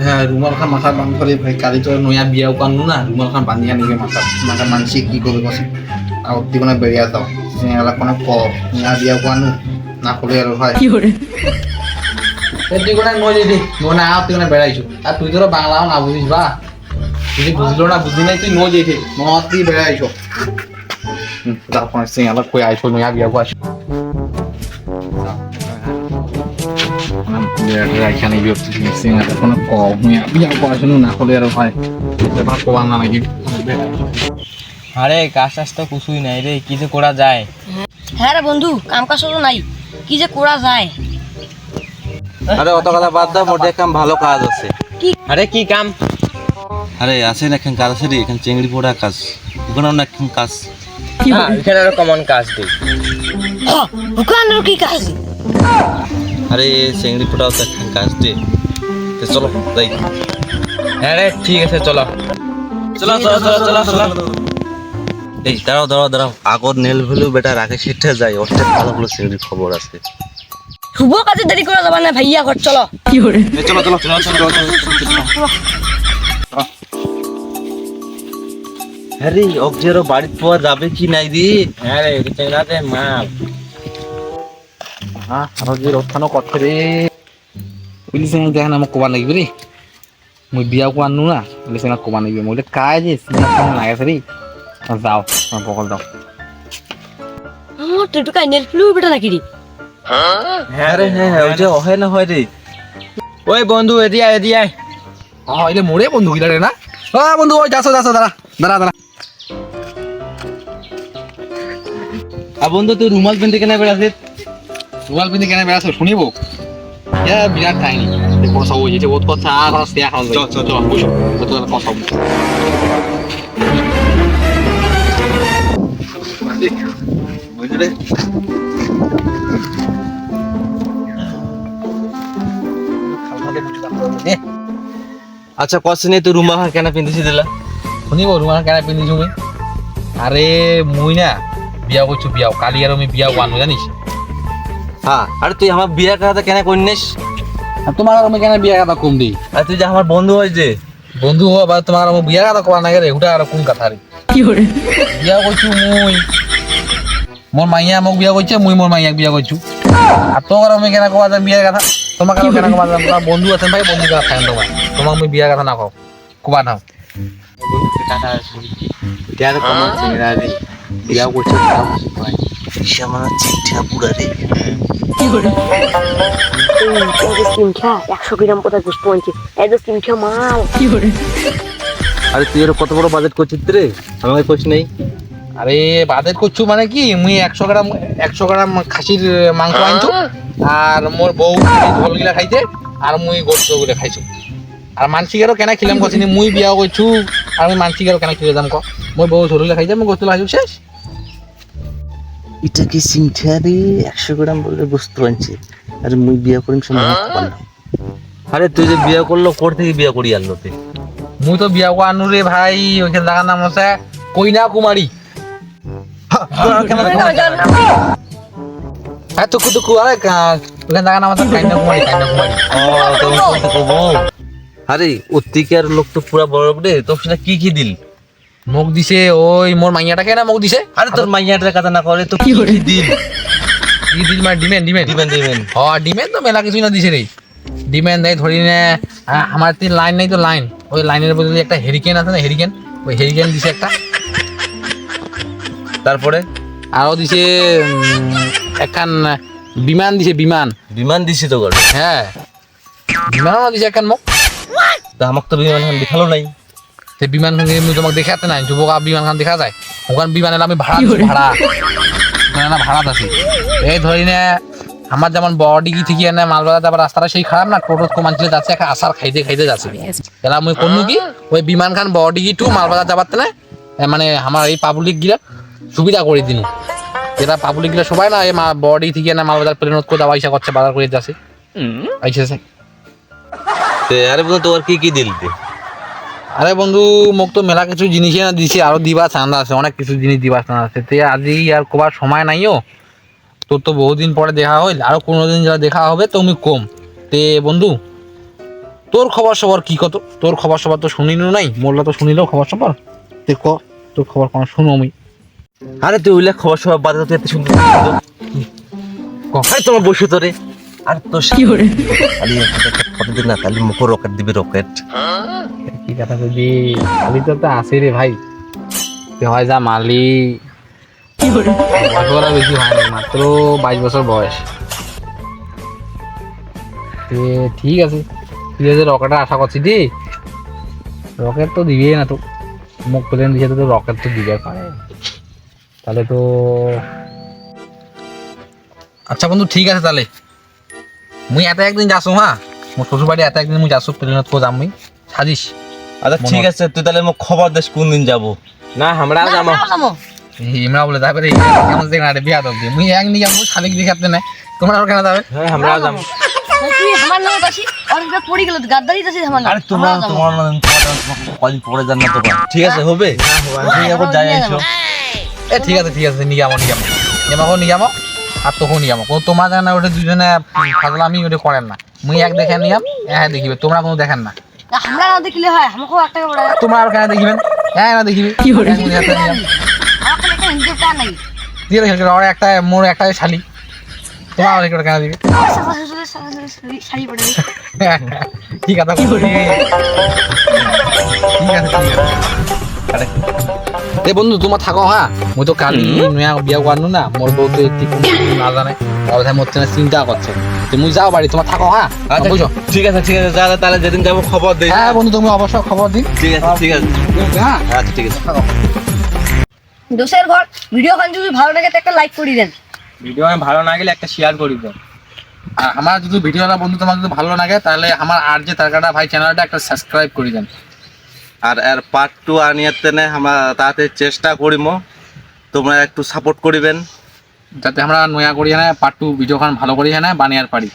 হ্যাঁ রুমাল খান মাথা বান্ধ করে ভাই কালি তো নয়া বিয়াও কানু না রুমাল খান বান্ধিয়া নিবে মাথা মাথা মানসি কি করবে কসি আর দিবনে বেরিয়া দাও এলা কোনো ক নয়া বিয়াও কানু না করলে আর ভাই কি করে তুই কোনা নয় দিদি নোনা আও তুই কোনা বেড়াইছো আর তুই তো বাংলাও না বুঝিস বা তুই বুঝলো না বুঝলি নাই তুই নয় দিদি নয় তুই বেড়াইছো তারপর সিং আলা কই আইছো নয়া বিয়াও কাছ এখানে বিরক্তি সিং আর কোনো ক নয়া বিয়াও কাছ না করলে আর ভাই এটা কোয়া না নাকি আরে কাজ টাজ তো কিছুই নাই রে, কি যে করা যায়। হ্যাঁ রে বন্ধু কাম কাজ তো নাই, কি যে করা যায়। আরে অত কথা বাদ দাও, মোর কাম ভালো কাজ আছে। আরে কি কাম? আরে আছে না এখন কাজ আছে রে, এখন চিংড়ি পোড়া কাজ, ওখানে না এখন কাজ। এখানে আরো কমন কাজ দেই। ওখানে কি কাজ? আরে চিংড়ি পোড়াও তো এখন কাজ দে, তো চলো যাই। হ্যাঁ রে ঠিক আছে, চলো চলো চলো চলো চলো চলো। এই দাঁড়াও দাঁড়াও দাঁড়াও, আগর নেল ভুলু বেটা রাখে সেটা যাই, ওর ভালো ভালো চিংড়ি খবর আছে। শুভ কাজে দেরি করে যাবা না ভাইয়া ঘর চলো। কি করে চলো চলো চলো চলো চলো। আরে অবজেরো বাড়িতে পাওয়া যাবে কি নাই দি? হ্যাঁ রে চেংড়াতে মাল। হ্যাঁ আর যে রক্ষানো করতে রে পুলিশ এনে দেখেন আমাকে কোবা লাগবে রে মুই বিয়া কো আনু না পুলিশ এনে কোবা লাগবে মুই কাজ যে সিনা কোন লাগাছে রে যাও আমার বকল দাও আমার তো টুকাই নেল ফ্লু বেটা নাকি রে? হ্যাঁ রে হ্যাঁ, ওই যে হয় না হয় রে। ওই বন্ধু এদিকে আয় এদিকে আয়। হ্যাঁ এলে মোরে বন্ধু গিলা রে না হ্যাঁ বন্ধু ওই যাসো যাসো দাঁড়া দাঁড়া দাঁড়া আর বন্ধু তুই রুমাল পিনতে কেন বেড়াছিস? রুমাল পিন্ধে কেন বেড়াছো শুনিব বিরাট কাহিনী কথা হয়ে যেতে বহুত কথা আর আসতে এখন চল, চল, চল। বুঝো কত কথা বুঝলে আচ্ছা কষ্ট নেই, তুই রুমাল কেন পিনতেছি দিলা? শুনিব রুমাল কেন পিন্ধিছো মুই আরে মুই না বিয়া করছো বিয়াও কালি আর আমি বিয়া আনু জানিস হ্যাঁ, আরে তুই আমার বিয়ের কথা কেন করিস? আর তোমার আর আমি কেন বিয়া কথা কম দিই আর তুই যে আমার বন্ধু হয় যে, বন্ধু হওয়া বা তোমার আমি বিয়া কথা করা না গেলে ওটা আর কোন কথা রে কি করে বিয়া করছো মুই মোর মাইয়া মোক বিয়া করছে মুই মোর মাইয়াক বিয়া করছো আর তোমার আমি কেন কোয়া যাম বিয়ার কথা তোমাকে কেন কোয়া যাম তোমার বন্ধু আছেন ভাই বন্ধু কথা থাকেন তোমার তোমাক আমি বিয়ার কথা না কও কোবা নাও বিয়ার কমন চিংড়া রে, বিয়া করছে আমার চিঠা পুরা রে। কি করে এই স্কিম খা 100 গ্রাম পড়া গুস্ত আনছি এই স্কিম খা মাল কি করে আরে তুই এর কত বড় বাজেট করছিস রে, আমাকে কোচ নেই। আরে বাদের করছু মানে কি মুই 100 গ্রাম খাসির মাংস আনছো আর মোর বউ ঝোল গিলা খাইতে আর মুই গোস্ত গুলা খাইছো আর মানসিকারও কেন খিলাম কছিনি মুই বিয়া করছু আর আমি মানসিকারও কেন খিলে যাম ক মোর বউ ঝোল গিলা খাইতে মুই গোস্ত খাইছো শেষ এটা কি চিংঠা রে, 100 গ্রাম বলে বস্তু আনছে, আরে মুই বিয়া করিম সময় পারলাম। আরে তুই যে বিয়া করলো কোর থেকে বিয়া করি আনলো তুই? মুই তো বিয়া কো আনু রে ভাই ওইখানে জায়গার নাম আছে কইনা কুমারী হ্যাঁ তো কুতু আরে ওইখানে জায়গার নাম আছে কাইনা কুমারী ও তুমি কোনটা কব? আরে অত্তিকার লোক তো পুরা বড় রে, তোর সেটা কি কি দিল? মুখ দিছে ওই মোর মাইয়াটাকে না মুখ দিছে আরে তোর মাইয়াটার কথা না করে তো কি কি দিল? কি দিল মানে ডিমেন্ড দিবেন ডিমেন্ড তো মেলা কিছুই না দিছে রে ডিমেন্ড দেয় ধরি নে আমার তিন লাইন নাই তো লাইন ওই লাইনের বদলে একটা হেরিকেন আছে না হেরিকেন ওই হেরিকেন দিছে একটা তারপরে আরো দিছে একখান বিমান দিছে বিমান বিমান দিছি তো করে, হ্যাঁ বিমানও দিছে একখান মোক তা আমাকে তো বিমান এখন দেখালো নাই। সেই বিমান মুই তোমাকে দেখাতে নাই যুবক বিমান খান দেখা যায় ওখান বিমানের আমি ভাড়া ভাড়া ভাড়া আছে এই ধরি নে আমার যেমন বডি কি থেকে না মালবাজার যাবার রাস্তাটা সেই খারাপ না টোটো কমান ছিল যাচ্ছে একটা আসার খাইতে যাচ্ছে এলা মুই কোনু কি ওই বিমান খান বডি কি টু মালবাজার যাবার না মানে আমার এই পাবলিক গিলা সুবিধা করে দিন যেটা পাবলিক গিলা সবাই না এই বডি থেকে না মালবাজার প্লেনত করে দেওয়া ইসা করছে বাজার করে যাচ্ছে আইসেছে আরে বন্ধু তোর কি কি দিল? আরে বন্ধু মোক তো মেলা কিছু জিনিসই না দিছে আরো দিবা চান্দা আছে অনেক কিছু জিনিস দিবা চান্দা আছে তে আজি আর কোবার সময় নাইও তোর তো বহুদিন পরে দেখা হইল আরো কোনোদিন যারা দেখা হবে তুমি কম তে বন্ধু তোর খবর সবর কি কত? তোর খবর সবর তো শুনিনু নাই, মোল্লা তো শুনিলেও খবর সবর। তুই ক, তোর খবর কোন শুনো আমি। আরে তুই ওইলে খবর সব বাদ তুই এত সুন্দর আরে তোমার বসে তোরে আর তো কি করে খালি একটা ফটো দিন না, তাহলে মুখ রকেট দিবি রকেট। কি কথা বলবি? মালি তো আছে রে ভাই, তুই হয় যা মালি কি করে বয়স বেশি হয় না, মাত্র 22 বছর বয়স। ঠিক আছে, তুই যে রকেটের আশা করছিস দি, রকেট তো দিবেই না তো, মুখ প্লেন দিয়ে তো রকেট তো দিবে পারে। তাহলে তো আচ্ছা বন্ধু ঠিক আছে, তাহলে মুই এত একদিন যাসো, হ্যাঁ মোর শ্বশুর বাড়ি এত একদিন মুই যাসো, প্লেনত কো যাম মুই সাজিস। আচ্ছা ঠিক আছে, তুই তাহলে মোক খবর দিস কোন দিন যাবো। না আমরা যাবো। ইমরা বলে তারপরে কেমন দেখে না বিয়া তো মুই এক নিয়ে যাবো, শালিক দেখাতে না, তোমরা আর কেন যাবে? হ্যাঁ আমরা যাবো। তুই আমার নামে দাসি আর এটা পড়ে গেল গাদ্দারি দাসি আমার নাম আরে তোমরা তোমার কদিন পরে যান না তো ঠিক আছে হবে ঠিক আছে যাই আইসো। এ ঠিক আছে নিয়ে যাবো নিয়ে যাবো আর তোকে নিয়ে যাবো, কোনো তোমার জানা ওটা দুজনে ফাজলামি ওটা করেন না, মুই এক দেখে নিয়ে হ্যাঁ দেখিবে, তোমরা কোনো দেখেন না। আমরা না দেখলে হয় আমাকেও 1 টাকা পড়ে তোমরা আর কেন দেখিবেন? হ্যাঁ না দেখিবে কি করে? এক মিনিট নিয়ে যাবো। আমাকে একটা হিন্দু টাকা নাই দিয়ে দেখে ওর একটা মোর একটা শালি, তোমার আর কেন দিবে? শাড়ি পরে কি কথা বলছি? ঠিক আছে আরে এ বন্ধু তোমার থাকো, হ্যাঁ মুই তো কালি নয়া বিয়া করনু না, মোর বউ তো একটু না জানে, কথা মধ্যে চিন্তা করছে, তো মুই যাও বাড়ি, তোমার থাকো, হ্যাঁ আচ্ছা বুঝো। ঠিক আছে যা তাহলে যেদিন যাবো খবর দিই। হ্যাঁ বন্ধু তুমি অবশ্যই খবর দিন। ঠিক আছে হ্যাঁ আচ্ছা ঠিক আছে। দোষের ঘর ভিডিও খান যদি ভালো লাগে তো একটা লাইক করে দেন। ভিডিও ভালো না গেলে একটা শেয়ার করে দেন। আর আমার যদি ভিডিওটা বন্ধু তোমার যদি ভালো লাগে, তাহলে আমার আর যে তারকাটা ভাই চ্যানেলটা একটা সাবস্ক্রাইব করে দেন। আর এর পার্ট 2 আনিয়াতে না আমরা তাতে চেষ্টা করিম, তোমরা একটু সাপোর্ট করিবেন যাতে আমরা নয়া করি না পার্ট 2 ভিডিও খান ভালো করি না বানিয়ার পারি।